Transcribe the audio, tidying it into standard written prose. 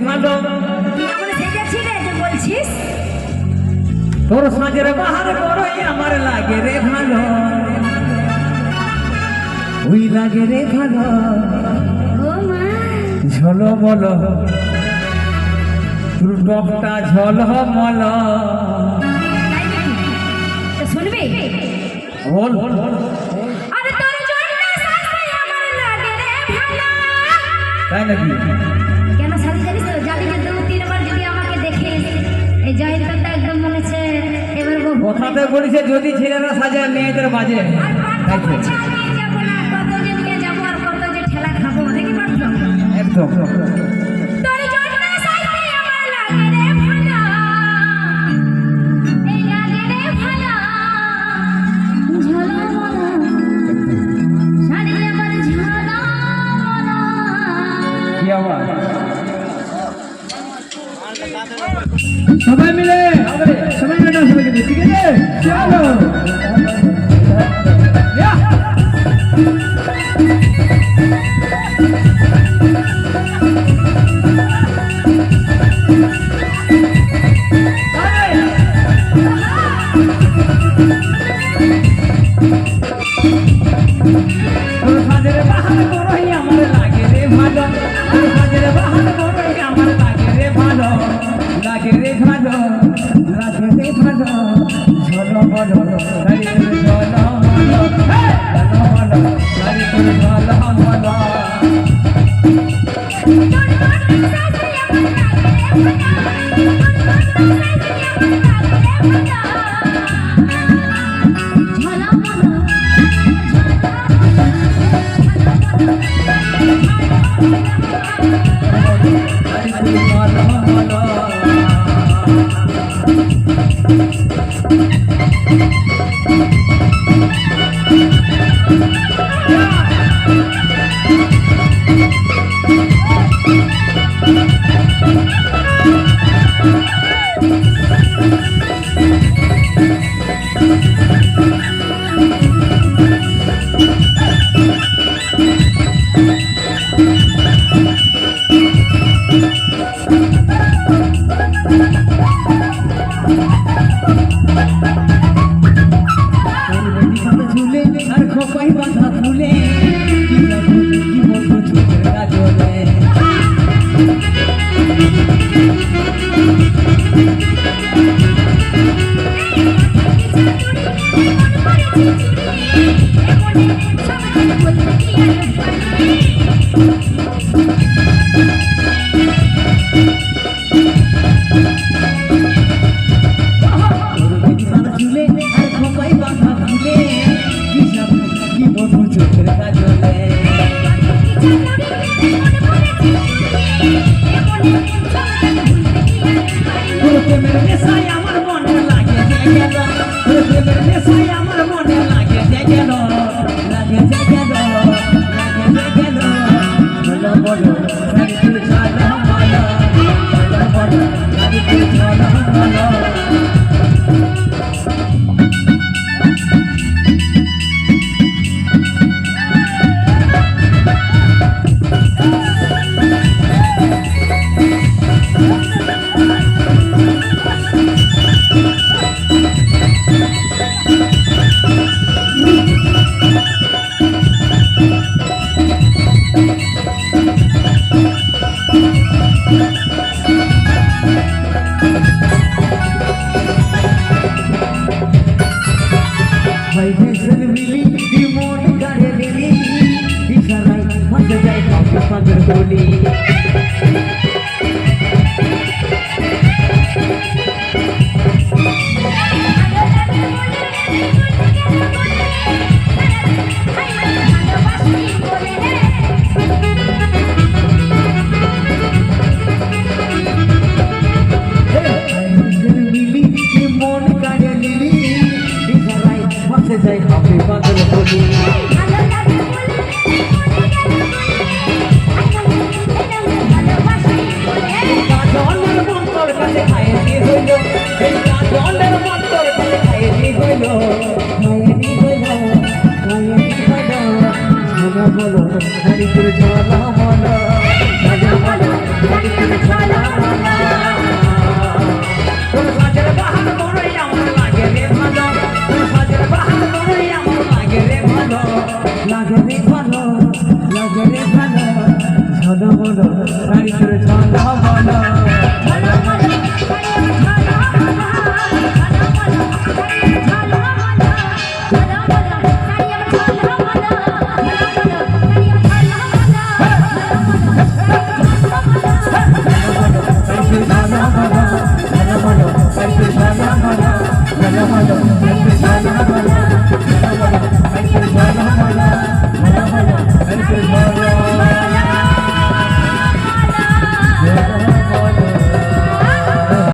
ভালো এমন সেজেছি রে যে বলছিস তোর সাজের বাহার বড়ই আমার লাগে রে ভালো ওই লাগে রে ভালো ও মা ঝলো বলো তোর টপটা ঝল মল তাই নাকি তো শুনবি বল বল বল আরে তোর জন্য সাজতে আমার লাগে রে ভালো তাই নাকি কেন সাজি জানিস তো যাবি যে 2-3 বার যদি আমাকে দেখিস এই জয়েন্টটা তো একদম মনে হচ্ছে এবার কথাতে বলিছে যদি ছেলেরা সাজায় মেয়েদের বাজে আর কত ছাড় নিয়ে যাবো না কত যে নিয়ে যাবো আর কত যে ঠেলা খাবো দেখি পারছো একদম তোর জন্য সাজতে আমার লাগে রে ভালো এই লাগে রে ভালো ঝলো মনা শাড়ি আমার ঝলো মনা কি আওয়াজ সবাই মিলে সবাই মিলে ডান্স করবে ঠিক আছে চলো সাজের বাহার বড়ই আমার লাগে রে ভালো সাজের বাহার বড়ই আমার লাগে রে ভালো লাগে রে ভালো লাগে রে ভালো ঝলো বলো হরি ঝলো বলো ঝলো বলো হরি ঝলো বলো হরি ঝলো বলো ঝুলে আর খোপাই বাঁধা ফুলে কি যাবো কি বলবো চোখের কাজলে ঝুলে আর খোপাই বাঁধা ফুলে কি যাবো কি বলবো চোখের কাজলে তোর প্রেমের নেশায় আমার মনে লাগে যে গেল তোর প্রেমের নেশায় আমার মনে লাগে যে গেল লাগে যে গেল লাগে যে গেল বলো বলো হরি তুই ঝলো বলো বলো বলো হরি তুই ঝলো বলো লাগে রে ভালো ঝলো বলো তাই তোর ঝলো বলো ঝলো বলো ঝলো বলো তাই তোর ঝলো বলো ঝলো বলো তাই তোর ঝলো বলো